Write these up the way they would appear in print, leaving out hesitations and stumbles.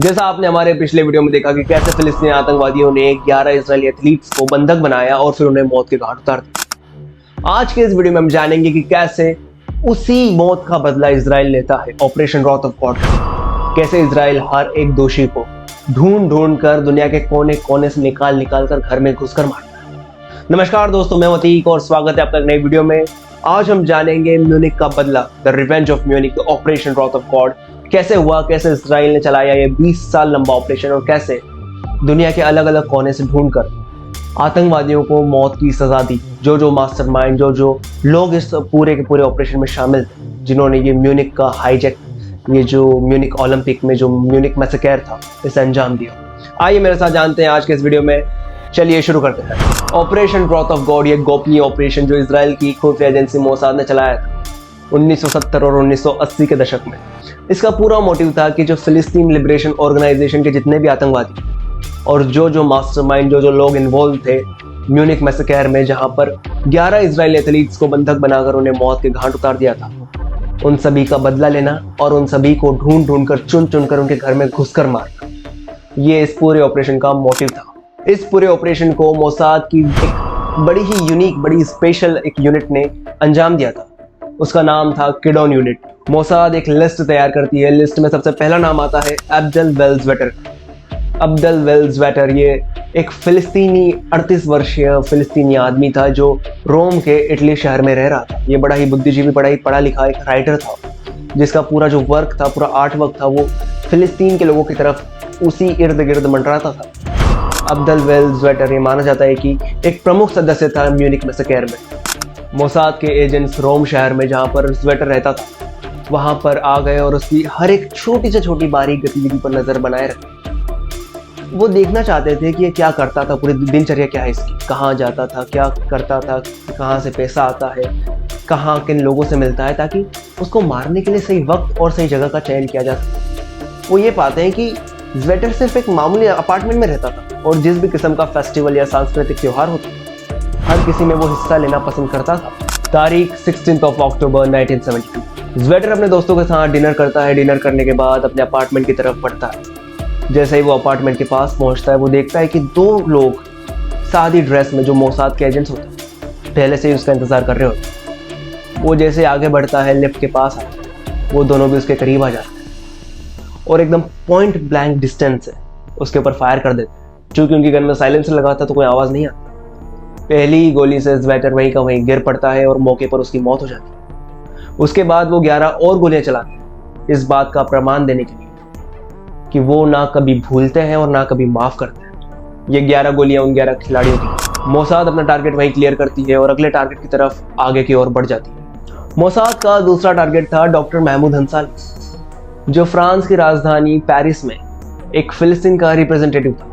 जैसा आपने हमारे पिछले वीडियो में देखा कि कैसे फिलिस्तीनी आतंकवादियों ने 11 इजरायली एथलीट्स को बंधक बनाया और फिर उन्हें मौत के घाट उतार दिया। आज के इस वीडियो में हम जानेंगे कि कैसे उसी मौत का बदला इजराइल लेता है ऑपरेशन रॉथ ऑफ गॉड। कैसे इजराइल हर एक दोषी को ढूंढ कर दुनिया के कोने कोने से निकाल कर घर में घुसकर मारता है। नमस्कार दोस्तों, मैं अतीक और स्वागत है आपका नई वीडियो में। आज हम जानेंगे म्यूनिख का बदला, the revenge of Munich, the operation wrath of God. कैसे हुआ, कैसे इजराइल ने चलाया ये 20 साल लंबा ऑपरेशन और कैसे दुनिया के अलग अलग कोने से ढूंढकर आतंकवादियों को मौत की सजा दी। जो मास्टरमाइंड, जो लोग इस पूरे के पूरे ऑपरेशन में शामिल थे, जिन्होंने ये म्यूनिख का हाईजैक, ये जो म्यूनिख ओलंपिक में जो म्यूनिख मैसेकर था, इसे अंजाम दिया। आइए मेरे साथ जानते हैं आज के इस वीडियो में। चलिए शुरू करते हैं। ऑपरेशन रॉथ ऑफ गॉड, ये गोपनीय ऑपरेशन जो इजराइल की खुफिया एजेंसी मोसाद ने चलाया था 1970 और 1980 के दशक में। इसका पूरा मोटिव था कि जो फिलिस्तीन लिबरेशन ऑर्गेनाइजेशन के जितने भी आतंकवादी और जो मास्टरमाइंड, जो लोग इन्वॉल्व थे म्यूनिख मैसेकर में, जहां पर 11 इजरायली एथलीट्स को बंधक बनाकर उन्हें मौत के घाट उतार दिया था, उन सभी का बदला लेना और उन सभी को ढूंढ कर चुन कर उनके घर में घुसकर मारना, ये इस पूरे ऑपरेशन का मोटिव था। इस पूरे ऑपरेशन को मोसाद की एक बड़ी ही यूनिक, बड़ी स्पेशल एक यूनिट ने अंजाम दिया था। उसका नाम था किडॉन यूनिट। मोसाद एक लिस्ट तैयार करती है। लिस्ट में सबसे पहला नाम आता है अब्देल वेल्ज़वेटर। अब्देल वेल्ज़वेटर ये एक फिलिस्तीनी 38 वर्षीय फिलिस्तीनी आदमी था जो रोम के इटली शहर में रह रहा था। ये बड़ा ही बुद्धिजीवी, बड़ा ही पढ़ा लिखा एक राइटर था, जिसका पूरा जो वर्क था, पूरा आर्ट वर्क था, वो फिलिस्तीन के लोगों की तरफ उसी इर्द गिर्द मंडराता था। अब्देल वेल्ज़वेटर ये माना जाता है कि एक प्रमुख सदस्य था म्यूनिख मैसेकर में। मोसाद के एजेंट्स रोम शहर में, जहाँ पर वेल्ज़वेटर रहता था, वहाँ पर आ गए और उसकी हर एक छोटी से छोटी बारीक गतिविधि पर नजर बनाए रखे। वो देखना चाहते थे कि ये क्या करता था, पूरी दिनचर्या क्या है इसकी, कहाँ जाता था, क्या करता था, कहाँ से पैसा आता है, कहाँ किन लोगों से मिलता है, ताकि उसको मारने के लिए सही वक्त और सही जगह का चयन किया जा सके। वो ये पाते हैं कि वेल्ज़वेटर सिर्फ एक मामूली अपार्टमेंट में रहता था और जिस भी किस्म का फेस्टिवल या सांस्कृतिक त्यौहार होता, हर किसी में वो हिस्सा लेना पसंद करता था। तारीख 16 अक्टूबर 1972। वेल्ज़वेटर अपने दोस्तों के साथ डिनर करता है। डिनर करने के बाद अपने अपार्टमेंट की तरफ बढ़ता है। जैसे ही वो अपार्टमेंट के पास पहुंचता है, वो देखता है कि दो लोग सादी ड्रेस में, जो मोसाद के एजेंट्स होते हैं, पहले से ही उसका इंतजार कर रहे होते हैं। वो जैसे आगे बढ़ता है, लिफ्ट के पास आता है, वो दोनों भी उसके करीब आ जाते हैं और एकदम पॉइंट ब्लैंक डिस्टेंस से उसके ऊपर फायर कर देते हैं। चूंकि उनकी गन में साइलेंसर लगा था तो कोई आवाज़ नहीं आती। पहली ही गोली से वेल्ज़वेटर वहीं का वहीं गिर पड़ता है और मौके पर उसकी मौत हो जाती है। उसके बाद वो 11 और गोलियां चलाते हैं, इस बात का प्रमाण देने के लिए कि वो ना कभी भूलते हैं और ना कभी माफ करते हैं। ये 11 गोलियां उन 11 खिलाड़ियों की। मोसाद अपना टारगेट वहीं क्लियर करती है और अगले टारगेट की तरफ आगे की ओर बढ़ जाती है। मोसाद का दूसरा टारगेट था डॉक्टर महमूद हंसाली, जो फ्रांस की राजधानी पेरिस में एक फिलिस्तीन का रिप्रेजेंटेटिव था।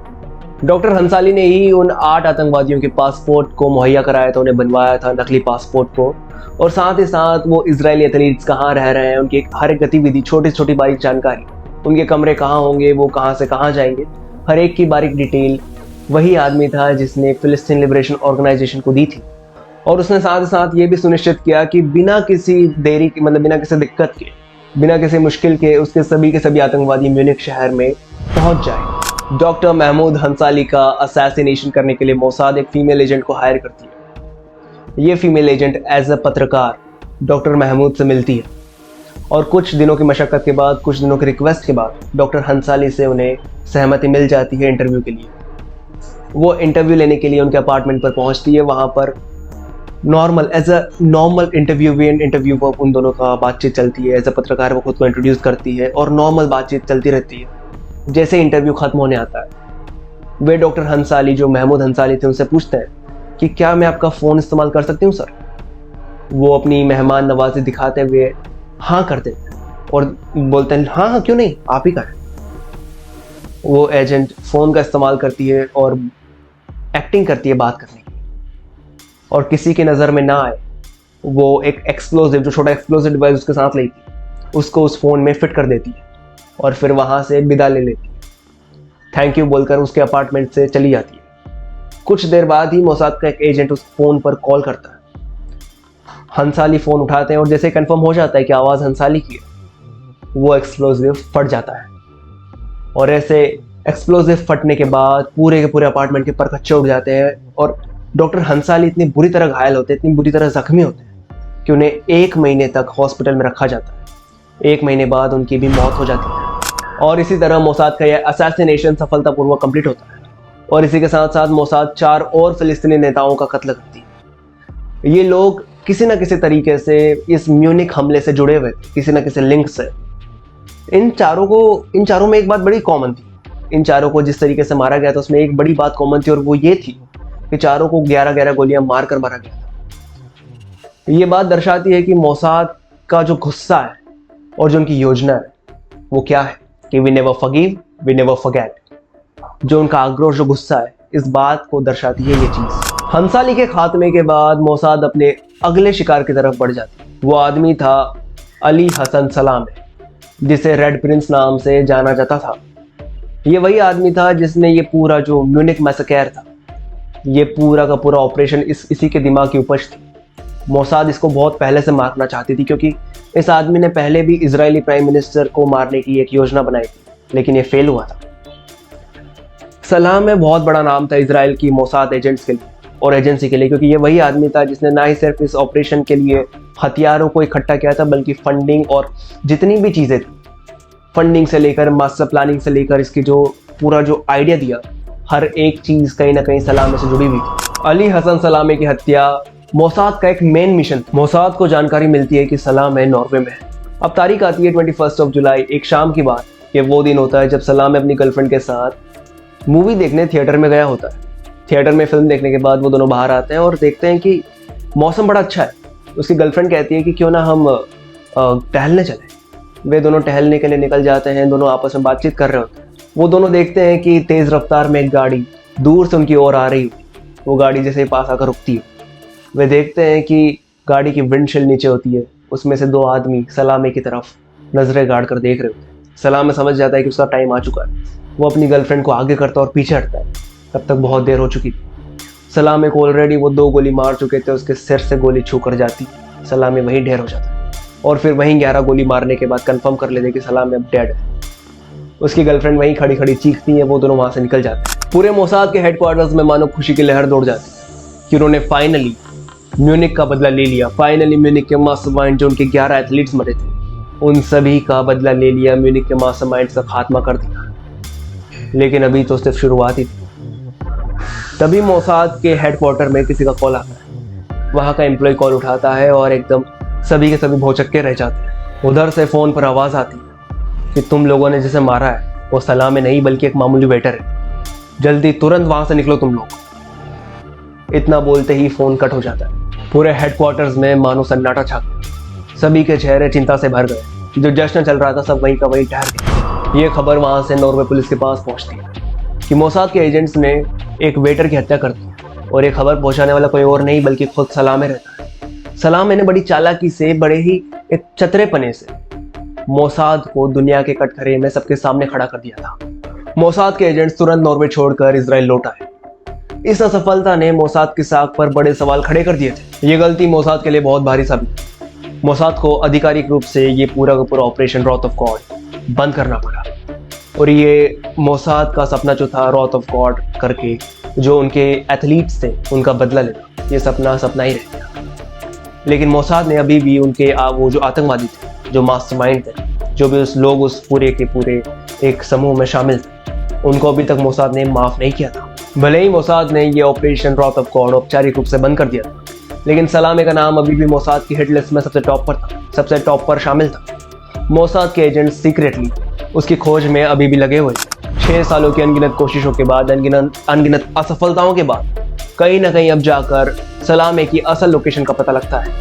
डॉक्टर हंसाली ने ही उन 8 आतंकवादियों के पासपोर्ट को मुहैया कराया था, उन्हें बनवाया था नकली पासपोर्ट को, और साथ ही साथ वो इजरायली एथलीट्स कहाँ रह रहे हैं, उनकी हर एक गतिविधि, छोटी छोटी बारीक जानकारी, उनके कमरे कहाँ होंगे, वो कहाँ से कहाँ जाएंगे, हर एक की बारीक डिटेल वही आदमी था जिसने फिलिस्तीन लिबरेशन ऑर्गेनाइजेशन को दी थी। और उसने साथ ही साथ ये भी सुनिश्चित किया कि बिना किसी देरी के, मतलब बिना किसी दिक्कत के, बिना किसी मुश्किल के, उसके सभी के सभी आतंकवादी म्यूनिख शहर में पहुंच जाए। डॉक्टर महमूद हंसाली का असैसिनेशन करने के लिए मोसाद एक फीमेल एजेंट को हायर करती है। ये फीमेल एजेंट एज अ पत्रकार डॉक्टर महमूद से मिलती है और कुछ दिनों की मशक्कत के बाद, कुछ दिनों की रिक्वेस्ट के बाद डॉक्टर हंसाली से उन्हें सहमति मिल जाती है इंटरव्यू के लिए। वो इंटरव्यू लेने के लिए उनके अपार्टमेंट पर पहुंचती है। वहाँ पर एज अ नॉर्मल इंटरव्यूअर उन दोनों का बातचीत चलती है। एज अ पत्रकार वो खुद को इंट्रोड्यूस करती है और नॉर्मल बातचीत चलती रहती है। जैसे इंटरव्यू खत्म होने आता है, वे डॉक्टर हंसाली, जो महमूद हंसाली थे, उनसे पूछते हैं कि क्या मैं आपका फ़ोन इस्तेमाल कर सकती हूँ सर। वो अपनी मेहमान नवाजी दिखाते हुए हाँ कर देते हैं और बोलते हैं हाँ क्यों नहीं, आप ही करें। वो एजेंट फ़ोन का इस्तेमाल करती है और एक्टिंग करती है बात करने की, और किसी की नज़र में ना आए वो एक एक्सप्लोजिव, जो छोटा एक्सप्लोजिव डिवाइस उसके साथ लेती है, उसको उस फ़ोन में फिट कर देती है और फिर वहाँ से विदा ले लेती है। थैंक यू बोलकर उसके अपार्टमेंट से चली जाती है। कुछ देर बाद ही मोसाद का एक एजेंट उस फ़ोन पर कॉल करता है। हंसाली फ़ोन उठाते हैं और जैसे कंफर्म हो जाता है कि आवाज़ हंसाली की है, वो एक्सप्लोजिव फट जाता है और ऐसे एक्सप्लोसिव फटने के बाद पूरे के पूरे अपार्टमेंट के परखच्चे उड़ जाते हैं और डॉक्टर हंसाली इतनी बुरी तरह घायल होते हैं, इतनी बुरी तरह जख्मी होते हैं कि उन्हें 1 महीने तक हॉस्पिटल में रखा जाता है। 1 महीने बाद उनकी भी मौत हो जाती है और इसी तरह मोसाद का यह असैसिनेशन सफलतापूर्वक कंप्लीट होता है और इसी के साथ साथ मोसाद 4 और फिलिस्तीनी नेताओं का कत्ल करती है। ये लोग किसी न किसी तरीके से इस म्यूनिक हमले से जुड़े हुए थे, किसी न किसी लिंक से। इन चारों में एक बात बड़ी कॉमन थी। इन चारों को जिस तरीके से मारा गया था उसमें एक बड़ी बात कॉमन थी और वो ये थी कि चारों को 11-11 गोलियां मार कर मारा गया था। ये बात दर्शाती है कि मोसाद का जो गुस्सा है और जो उनकी योजना है वो क्या है कि we never forgive, we never forget. जो उनका आक्रोश, जो गुस्सा है, इस बात को दर्शाती है ये चीज। हंसाली के खात्मे के बाद मोसाद अपने अगले शिकार की तरफ बढ़ जाती। वो आदमी था अली हसन सलामे, जिसे रेड प्रिंस नाम से जाना जाता था। ये वही आदमी था जिसने ये पूरा जो म्यूनिक मैसेकर था, ये पूरा का पूरा ऑपरेशन इसी के दिमाग की उपज थी। मोसाद इसको बहुत पहले से मारना चाहती थी क्योंकि इस आदमी ने पहले भी इजरायली प्राइम मिनिस्टर को मारने की एक योजना बनाई थी, लेकिन ये फेल हुआ था। सलाम में बहुत बड़ा नाम था इजराइल की मोसाद एजेंट्स के लिए और एजेंसी के लिए, क्योंकि ये वही आदमी था जिसने ना ही सिर्फ इस ऑपरेशन के लिए हथियारों को इकट्ठा किया था बल्कि फंडिंग और जितनी भी चीज़ें थी, फंडिंग से लेकर मास्टर प्लानिंग से लेकर इसकी जो पूरा जो आइडिया दिया, हर एक चीज़ कहीं ना कहीं सलामे से जुड़ी हुई थी। अली हसन सलामे की हत्या मोसाद का एक मेन मिशन। मोसाद को जानकारी मिलती है कि सलामे नॉर्वे में है। अब तारीख आती है 21 जुलाई, एक शाम की बात। ये वो दिन होता है जब सलामे अपनी गर्लफ्रेंड के साथ मूवी देखने थिएटर में गया होता है। थिएटर में फिल्म देखने के बाद वो दोनों बाहर आते हैं और देखते हैं कि मौसम बड़ा अच्छा है। उसकी गर्लफ्रेंड कहती है कि क्यों ना हम टहलने चले। वे दोनों टहलने के लिए निकल जाते हैं। दोनों आपस में बातचीत कर रहे होते हैं। वो दोनों देखते हैं कि तेज़ रफ्तार में एक गाड़ी दूर से उनकी ओर आ रही होती है। वो गाड़ी जैसे ही पास आकर रुकती है, वे देखते हैं कि गाड़ी की विंडशील्ड नीचे होती है। उसमें से 2 आदमी सलामे की तरफ नजरें गाड़ कर देख रहे होते हैं। सलामे समझ जाता है कि उसका टाइम आ चुका है। वो अपनी गर्लफ्रेंड को आगे करता और पीछे हटता है। तब तक बहुत देर हो चुकी थी। सलामे को ऑलरेडी वो 2 गोली मार चुके थे। उसके सिर से गोली छू कर जाती, सलामे वहीं ढेर हो जाता और फिर वहीं 11 गोली मारने के बाद कंफर्म कर लेते कि सलामे अब डेड है। उसकी गर्लफ्रेंड वहीं खड़ी खड़ी चीखती है। वो दोनों वहां से निकल जाते हैं। पूरे मोसाद के हेडक्वार्टर्स में मानो खुशी की लहर दौड़ जाती कि उन्होंने फाइनली म्यूनिक का बदला ले लिया। फाइनली म्यूनिक के मास्टरमाइंड जो उनके 11 एथलीट्स मरे थे, उन सभी का बदला ले लिया। म्यूनिक के मास्टरमाइंड का खात्मा कर दिया। लेकिन अभी तो सिर्फ शुरुआत ही थी। तभी मोसाद के हेडक्वार्टर में किसी का कॉल आता है। वहां का एम्प्लॉय कॉल उठाता है और एकदम सभी के सभी भौचक्के रह जाते हैं। उधर से फोन पर आवाज आती है कि तुम लोगों ने जिसे मारा है वो सलामे नहीं बल्कि एक मामूली वेटर है। जल्दी तुरंत वहां से निकलो तुम लोग। इतना बोलते ही फोन कट हो जाता है। पूरे हेडक्वार्टर्स में मानो सन्नाटा छा गया। सभी के चेहरे चिंता से भर गए। जो जश्न चल रहा था सब वहीं का वहीं ठहर गया। ये खबर वहां से नॉर्वे पुलिस के पास पहुंचती है कि मोसाद के एजेंट्स ने एक वेटर की हत्या कर दी और ये खबर पहुंचाने वाला कोई और नहीं बल्कि खुद सलामे रहता है। सलामे ने बड़ी चालाकी से, बड़े ही एक चतरेपने से मोसाद को दुनिया के कटघरे में सबके सामने खड़ा कर दिया था। मोसाद के एजेंट्स तुरंत नॉर्वे छोड़कर इजराइल लौट आए। इस असफलता ने मोसाद की साख पर बड़े सवाल खड़े कर दिए थे। ये गलती मोसाद के लिए बहुत भारी साबित। मोसाद को आधिकारिक रूप से ये पूरा का पूरा ऑपरेशन रॉथ ऑफ गॉड बंद करना पड़ा और ये मोसाद का सपना जो था रॉथ ऑफ गॉड करके जो उनके एथलीट्स थे उनका बदला लेना, ये सपना ही रह गया। लेकिन मोसाद ने अभी भी उनके वो जो आतंकवादी थे, जो मास्टरमाइंड थे, जो भी लोग उस पूरे के पूरे एक समूह में शामिल थे, उनको अभी तक मोसाद ने माफ नहीं किया था। भले ही मोसाद ने ये ऑपरेशन रॉथ ऑफ गॉड औपचारिक रूप से बंद कर दिया था, लेकिन सलामे का नाम अभी भी मोसाद की हिट लिस्ट में सबसे टॉप पर शामिल था। मोसाद के एजेंट सीक्रेटली उसकी खोज में अभी भी लगे हुए थे। 6 सालों की अनगिनत कोशिशों के बाद, अनगिनत असफलताओं के बाद कहीं ना कहीं अब जाकर सलामे की असल लोकेशन का पता लगता है।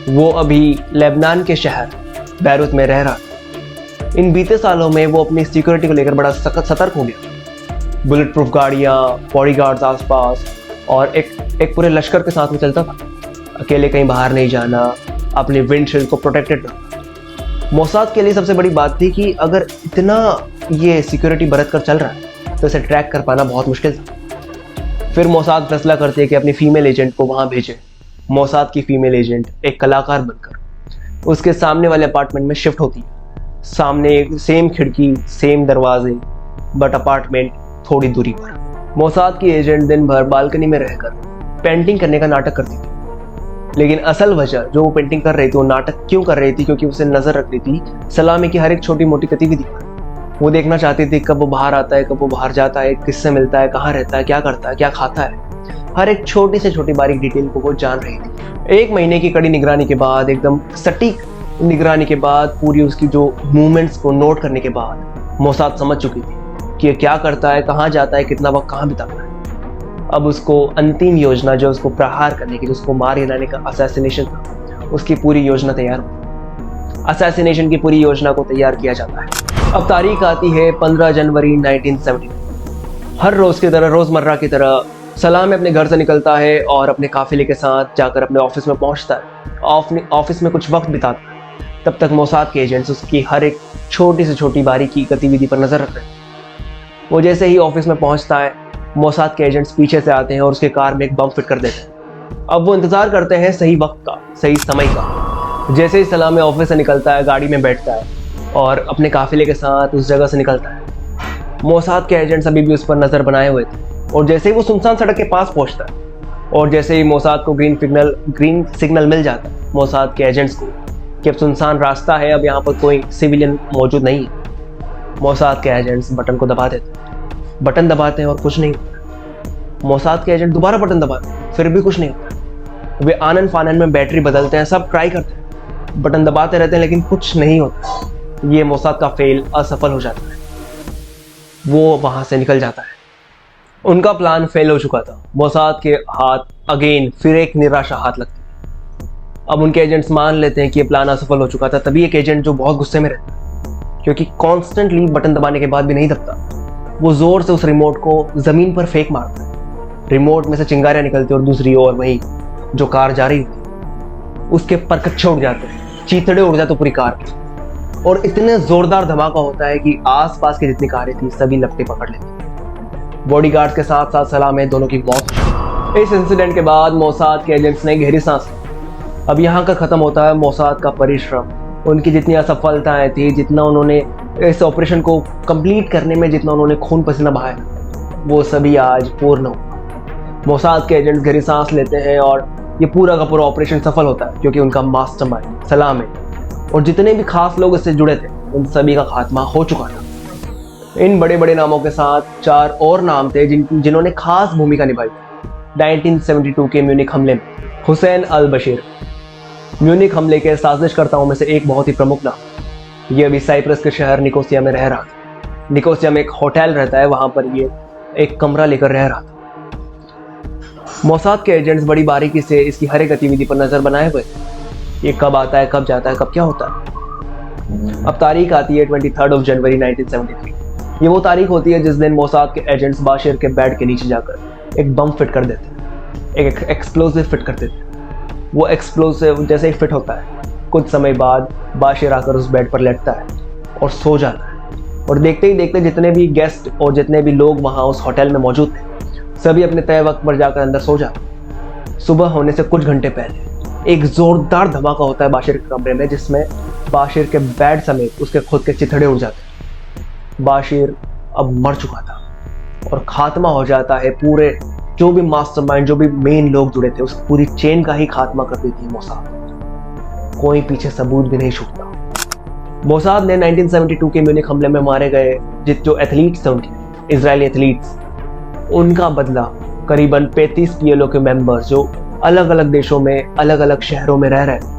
वो अभी लेबनान के शहर बैरूत में रह रहा था। इन बीते सालों में वो अपनी सिक्योरिटी को लेकर बड़ा सतर्क हो गया। बुलेट प्रूफ गाड़ियाँ, बॉडीगार्ड्स आसपास और एक पूरे लश्कर के साथ में चलता था। अकेले कहीं बाहर नहीं जाना, अपनी विंडशील्ड को प्रोटेक्टेड रखना। मोसाद के लिए सबसे बड़ी बात थी कि अगर इतना ये सिक्योरिटी बरत कर चल रहा है तो इसे ट्रैक कर पाना बहुत मुश्किल था। फिर मोसाद फैसला करते हैं कि अपनी फीमेल एजेंट को वहाँ भेजे। मोसाद की फीमेल एजेंट एक कलाकार बनकर उसके सामने वाले अपार्टमेंट में शिफ्ट होती है। सामने सेम खिड़की, सेम दरवाजे, बट अपार्टमेंट थोड़ी दूरी पर। मोसाद की एजेंट दिन भर बालकनी में रहकर पेंटिंग करने का नाटक करती थी, लेकिन असल वजह जो वो पेंटिंग कर रही थी, वो नाटक क्यों कर रही थी, क्योंकि उसे नजर रखती थी सलामी की हर एक छोटी मोटी गतिविधि पर। वो देखना चाहती थी कब वो बाहर आता है, कब वो बाहर जाता है, किससे मिलता है, कहाँ रहता है, क्या करता है, क्या खाता है। हर एक छोटी से छोटी बारीक डिटेल को वो जान रही थी। 1 महीने की कड़ी निगरानी के बाद, एकदम सटीक निगरानी के बाद, पूरी उसकी जो मूवमेंट्स को नोट करने के बाद मोसाद समझ चुकी थी कि ये क्या करता है, कहाँ जाता है, कितना वक्त कहाँ बिताता है। अब उसको अंतिम योजना, जो उसको प्रहार करने की, उसको मार गिराने का असैसिनेशन था, उसकी पूरी योजना तैयार हुई। असैसिनेशन की पूरी योजना को तैयार किया जाता है। अब तारीख आती है 15 जनवरी 1970। हर रोज की तरह, रोजमर्रा की तरह सलाम अपने घर से निकलता है और अपने काफिले के साथ जाकर अपने ऑफिस में पहुंचता है। ऑफिस में कुछ वक्त बिताता है। तब तक मोसाद के एजेंट्स उसकी हर एक छोटी से छोटी बारीकी गतिविधि पर नजर रख रहे हैं। वो जैसे ही ऑफिस में पहुंचता है, मोसाद के एजेंट्स पीछे से आते हैं और उसके कार में एक बम फिट कर देते हैं। अब वो इंतजार करते हैं सही वक्त का, सही समय का। जैसे ही सलाम ऑफिस से निकलता है, गाड़ी में बैठता है और अपने काफिले के साथ उस जगह से निकलता है। मोसाद के एजेंट्स अभी भी उस पर नजर बनाए हुए थे, और जैसे ही वो सुनसान सड़क के पास पहुंचता है और जैसे ही मोसाद को ग्रीन सिग्नल मिल जाता है मोसाद के एजेंट्स को कि अब सुनसान रास्ता है, अब यहाँ पर कोई सिविलियन मौजूद नहीं है, मोसाद के एजेंट्स बटन को दबा देते हैं। बटन दबाते हैं और कुछ नहीं होता। मोसाद के एजेंट दोबारा बटन दबाते हैं, फिर भी कुछ नहीं होता। वे आनन फानन में बैटरी बदलते हैं, सब ट्राई करते हैं, बटन दबाते रहते हैं, लेकिन कुछ नहीं होता। ये मोसाद का फेल असफल हो जाता है। वो वहां से निकल जाता है। उनका प्लान फेल हो चुका था। मोसाद के हाथ अगेन फिर एक निराशा हाथ लगती है। अब उनके एजेंट्स मान लेते हैं कि ये प्लान असफल हो चुका था। तभी एक एजेंट जो बहुत गुस्से में रहता है, क्योंकि कॉन्स्टेंटली बटन दबाने के बाद भी नहीं दबता, वो जोर से उस रिमोट को जमीन पर फेंक मारता है। रिमोट में से चिंगारियां निकलती और दूसरी ओर वहीं जो कार जा रही थी उसके परकच्चे उड़ जाते हैं, चीथड़े उड़ जाते पूरी कार की, और इतने जोरदार धमाका होता है कि आसपास की जितनी कारें थी सभी लपटे पकड़ लेती। बॉडीगार्ड्स के साथ साथ सलाम दोनों की मौत हो गई। इस इंसिडेंट के बाद मोसाद के एजेंट्स ने गहरी सांस ली। अब यहाँ का खत्म होता है मोसाद का परिश्रम। उनकी जितनी असफलताएं थी, जितना उन्होंने इस ऑपरेशन को कंप्लीट करने में जितना उन्होंने खून पसीना बहाया, वो सभी आज पूर्ण हुआ। मोसाद के एजेंट्स गहरी सांस लेते हैं और ये पूरा का पूरा ऑपरेशन सफल होता है, क्योंकि उनका मास्टरमाइंड सलाम और जितने भी खास लोग इससे जुड़े थे उन सभी का खात्मा हो चुका था। इन बड़े बड़े नामों के साथ 4 और नाम थे जिन्होंने खास भूमिका निभाई 1972 के म्यूनिख हमले में। हुसैन अल बशीर, म्यूनिख हमले के साजिशकर्ताओं में से एक बहुत ही प्रमुख नाम। ये अभी साइप्रस के शहर निकोसिया में रह रहा था। निकोसिया में एक होटल रहता है, वहां पर ये एक कमरा लेकर रह रहा था। मोसाद के एजेंट्स बड़ी बारीकी से इसकी हर एक गतिविधि पर नजर बनाए हुए थे। ये कब आता है, कब जाता है, कब क्या होता है। अब तारीख आती है 23 जनवरी 1973। ये वो तारीख होती है जिस दिन मोसाद के एजेंट्स बाशिर के बेड के नीचे जाकर एक बम फिट कर देते हैं, एक एक्सप्लोसिव फिट कर देते हैं। वो एक्सप्लोसिव जैसे ही फिट होता है, कुछ समय बाद बाशिर आकर उस बेड पर लेटता है और सो जाता है। और देखते ही देखते जितने भी गेस्ट और जितने भी लोग वहाँ उस होटल में मौजूद थे, सभी अपने तय वक्त पर जाकर अंदर सो जाते। सुबह होने से कुछ घंटे पहले एक जोरदार धमाका होता है बाशिर के कमरे में, जिसमें बाशिर के बेड समेत उसके खुद के चिथड़े उड़ जाते हैं। बाशिर अब मर चुका था और खात्मा हो जाता है पूरे जो भी मास्टरमाइंड, जो भी मेन लोग जुड़े थे, उस पूरी चेन का ही खात्मा कर देती है मोसाद। कोई पीछे सबूत भी नहीं छूटता। मोसाद ने 1972 के म्यूनिख हमले में मारे गए जो एथलीट्स थे, उनके इजरायली एथलीट्स, उनका बदला करीबन 35 पीएलओ के मेंबर्स जो अलग अलग देशों में, अलग अलग शहरों में रह रहे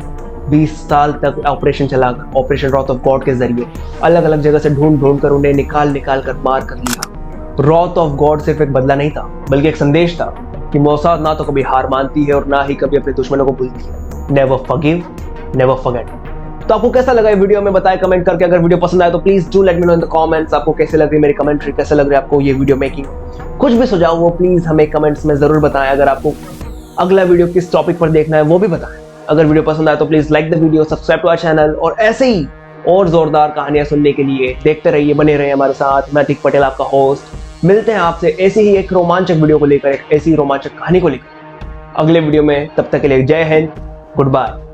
20 साल तक ऑपरेशन चलाकर, ऑपरेशन रॉथ ऑफ गॉड के जरिए अलग अलग जगह से ढूंढ कर उन्हें निकाल कर मार कर लिया। रॉथ ऑफ गॉड सिर्फ एक बदला नहीं था, बल्कि एक संदेश था कि मोसाद ना तो कभी हार मानती है और ना ही कभी अपने दुश्मनों को भूलती है। Never forgive, never forget. तो आपको कैसा लगा ये वीडियो में बताएं कमेंट करके। अगर वीडियो पसंद आए तो please do let me know in the comments. आपको कैसे लग रही मेरी कमेंट्री, कैसे लग रही है आपको ये वीडियो मेकिंग, कुछ भी सुझाव वो प्लीज हमें कमेंट्स में जरूर बताएं। अगर आपको अगला वीडियो किस टॉपिक पर देखना है वो भी बताएं। अगर वीडियो पसंद आए तो please like the video, subscribe to our channel, और ऐसे ही और जोरदार कहानियां सुनने के लिए देखते रहिए, बने रहिए हमारे साथ। मैं अतिक पटेल आपका होस्ट। मिलते हैं आपसे ऐसी ही एक रोमांचक वीडियो को लेकर, एक ऐसी रोमांचक कहानी को लेकर अगले वीडियो में। तब तक के लिए जय हिंद, गुड बाय।